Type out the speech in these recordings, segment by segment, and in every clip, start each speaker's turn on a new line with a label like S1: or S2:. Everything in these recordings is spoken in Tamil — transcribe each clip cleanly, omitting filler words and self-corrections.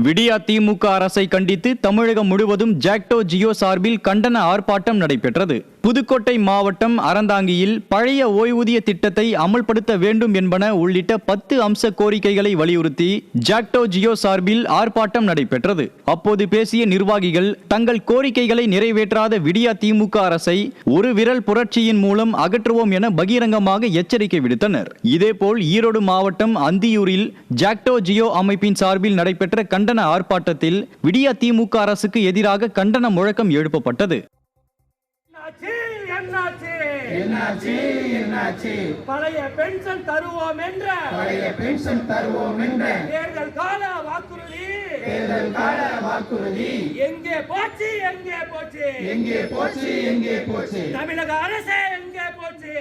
S1: விடியா திமுக அரசை கண்டித்து தமிழகம் முழுவதும் ஜாக்டோ ஜியோ சார்பில் கண்டன ஆர்ப்பாட்டம் நடைபெற்றது. புதுக்கோட்டை மாவட்டம் அறந்தாங்கியில் பழைய ஓய்வூதிய திட்டத்தை அமல்படுத்த வேண்டும் என்பன உள்ளிட்ட 10 அம்ச கோரிக்கைகளை வலியுறுத்தி ஜாக்டோ ஜியோ சார்பில் ஆர்ப்பாட்டம் நடைபெற்றது. அப்போது பேசிய நிர்வாகிகள் தங்கள் கோரிக்கைகளை நிறைவேற்றாத விடியா திமுக அரசை ஒரு விரல் புரட்சியின் மூலம் அகற்றுவோம் என பகிரங்கமாக எச்சரிக்கை விடுத்தனர். இதேபோல் ஈரோடு மாவட்டம் அந்தியூரில் ஜாக்டோ ஜியோ அமைப்பின் சார்பில் நடைபெற்ற கண்டன ஆர்ப்பாட்டத்தில் விடியா திமுக அரசுக்கு எதிராக கண்டன முழக்கம் எழுப்பப்பட்டது.
S2: பழைய பென்ஷன் தருவோம் என்ற தேர்தல் கால வாக்குறுதி எங்கே போச்சு தமிழக அரசே எங்கே போச்சு?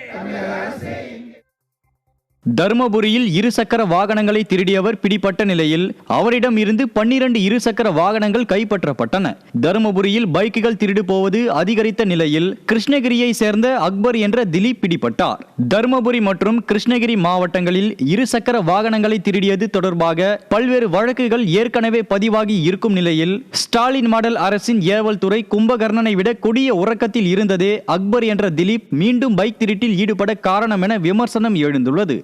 S1: தர்மபுரியில் இருசக்கர வாகனங்களை திருடியவர் பிடிபட்ட நிலையில் அவரிடம் இருந்து 12 இருசக்கர வாகனங்கள் கைப்பற்றப்பட்டன. தர்மபுரியில் பைக்குகள் திருடு போவது அதிகரித்த நிலையில் கிருஷ்ணகிரியை சேர்ந்த அக்பர் என்ற திலீப் பிடிபட்டார். தர்மபுரி மற்றும் கிருஷ்ணகிரி மாவட்டங்களில் இருசக்கர வாகனங்களை திருடியது தொடர்பாக பல்வேறு வழக்குகள் ஏற்கனவே பதிவாகி இருக்கும் நிலையில் ஸ்டாலின் மாடல் அரசின் ஏவல் துறை கும்பகர்ணனை விட கொடிய உறக்கத்தில் இருந்ததே அக்பர் என்ற திலீப் மீண்டும் பைக் திருட்டில் ஈடுபட காரணம் என விமர்சனம் எழுந்துள்ளது.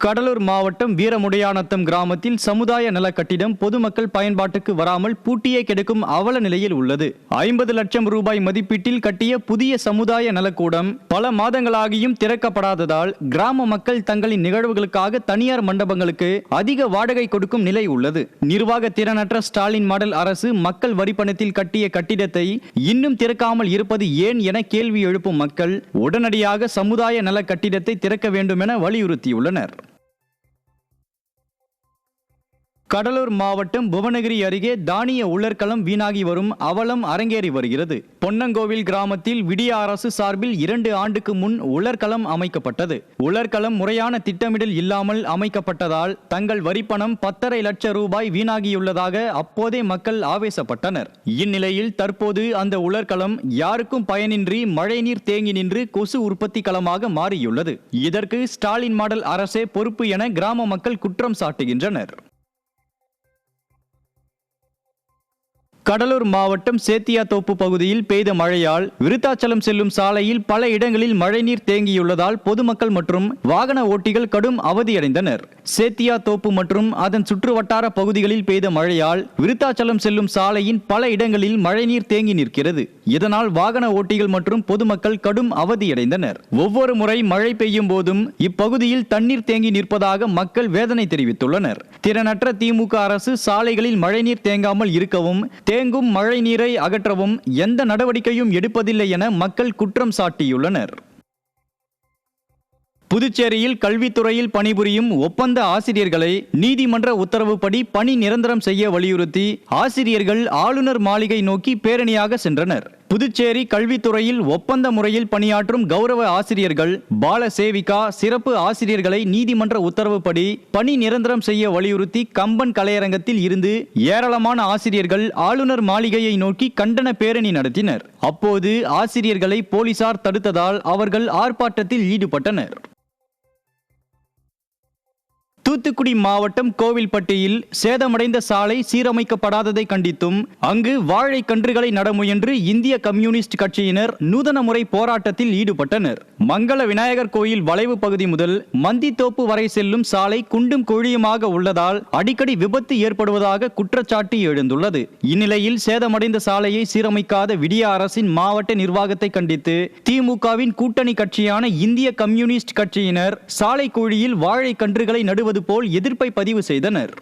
S1: கடலூர் மாவட்டம் வீரமுடையானத்தம் கிராமத்தில் சமுதாய நல கட்டிடம் பொதுமக்கள் பயன்பாட்டுக்கு வராமல் பூட்டியே கிடக்கும் அவல நிலையில் உள்ளது. 50 லட்சம் ரூபாய் மதிப்பீட்டில் கட்டிய புதிய சமுதாய நலக்கூடம் பல மாதங்களாகியும் திறக்கப்படாததால் கிராம மக்கள் தங்களின் நிகழ்வுகளுக்காக தனியார் மண்டபங்களுக்கு அதிக வாடகை கொடுக்கும் நிலை உள்ளது. நிர்வாக திறனற்ற ஸ்டாலின் மாடல் அரசு மக்கள் வரிப்பணத்தில் கட்டிய கட்டிடத்தை இன்னும் திறக்காமல் இருப்பது ஏன் என கேள்வி எழுப்பும் மக்கள் உடனடியாக சமுதாய நல கட்டிடத்தை திறக்க வேண்டும் என வலியுறுத்தியுள்ளனர். கடலூர் மாவட்டம் புவனகிரி அருகே தானிய உலர்களம் வீணாகி வரும் அவலம் அரங்கேறி வருகிறது. பொன்னங்கோவில் கிராமத்தில் விடிய அரசு சார்பில் 2 ஆண்டுக்கு முன் உலர்களம் அமைக்கப்பட்டது. உலர்களம் முறையான திட்டமிடல் இல்லாமல் அமைக்கப்பட்டதால் தங்கள் வரிப்பணம் 10.5 லட்சம் ரூபாய் வீணாகியுள்ளதாக அப்போதே மக்கள் ஆவேசப்பட்டனர். இந்நிலையில் தற்போது அந்த உலர்களம் யாருக்கும் பயனின்றி மழைநீர் தேங்கி நின்று கொசு உற்பத்தி களமாக மாறியுள்ளது. இதற்கு ஸ்டாலின் மாடல் அரசே பொறுப்பு என கிராம மக்கள் குற்றம் சாட்டுகின்றனர். கடலூர் மாவட்டம் சேத்தியாத்தோப்பு பகுதியில் பெய்த மழையால் விருத்தாச்சலம் செல்லும் சாலையில் பல இடங்களில் மழைநீர் தேங்கியுள்ளதால் பொதுமக்கள் மற்றும் வாகன ஓட்டிகள் கடும் அவதியடைந்தனர். சேத்தியாத்தோப்பு மற்றும் அதன் சுற்றுவட்டார பகுதிகளில் பெய்த மழையால் விருத்தாச்சலம் செல்லும் சாலையின் பல இடங்களில் மழைநீர் தேங்கி நிற்கிறது. இதனால் வாகன ஓட்டிகள் மற்றும் பொதுமக்கள் கடும் அவதியடைந்தனர். ஒவ்வொரு முறை மழை பெய்யும் போதும் இப்பகுதியில் தண்ணீர் தேங்கி நிற்பதாக மக்கள் வேதனை தெரிவித்துள்ளனர். திறனற்ற திமுக அரசு சாலைகளில் மழைநீர் தேங்காமல் இருக்கவும் தேங்கும் மழை நீரை அகற்றவும் எந்த நடவடிக்கையும் எடுப்பதில்லை என மக்கள் குற்றம் சாட்டியுள்ளனர். புதுச்சேரியில் கல்வித்துறையில் பணிபுரியும் ஒப்பந்த ஆசிரியர்களை நீதிமன்ற உத்தரவுப்படி பணி நிரந்தரம் செய்ய வலியுறுத்தி ஆசிரியர்கள் ஆளுநர் மாளிகை நோக்கி பேரணியாக சென்றனர். புதுச்சேரி கல்வித்துறையில் ஒப்பந்த முறையில் பணியாற்றும் கௌரவ ஆசிரியர்கள், பால சேவிகா, சிறப்பு ஆசிரியர்களை நீதிமன்ற உத்தரவுப்படி பணி நிரந்தரம் செய்ய வலியுறுத்தி கம்பன் கலையரங்கத்தில் இருந்து ஏராளமான ஆசிரியர்கள் ஆளுநர் மாளிகையை நோக்கி கண்டன பேரணி நடத்தினர். அப்போது ஆசிரியர்களை போலீசார் தடுத்ததால் அவர்கள் ஆர்ப்பாட்டத்தில் ஈடுபட்டனர். தூத்துக்குடி மாவட்டம் கோவில்பட்டியில் சேதமடைந்த சாலை சீரமைக்கப்படாததை கண்டித்தும் அங்கு வாழை கன்றுகளை நட முயன்று இந்திய கம்யூனிஸ்ட் கட்சியினர் நூதன முறை போராட்டத்தில் ஈடுபட்டனர். மங்கள விநாயகர் கோயில் வளைவு பகுதி முதல் மந்தித்தோப்பு வரை செல்லும் சாலை குண்டும் குழியுமாக உள்ளதால் அடிக்கடி விபத்து ஏற்படுவதாக குற்றச்சாட்டு எழுந்துள்ளது. இந்நிலையில் சேதமடைந்த சாலையை சீரமைக்காத விடிய அரசின் மாவட்ட நிர்வாகத்தை கண்டித்து திமுகவின் கூட்டணி கட்சியான இந்திய கம்யூனிஸ்ட் கட்சியினர் சாலை குழியில் வாழை கன்றுகளை நடுவது போல் எதிர்ப்பை பதிவு செய்தனர்.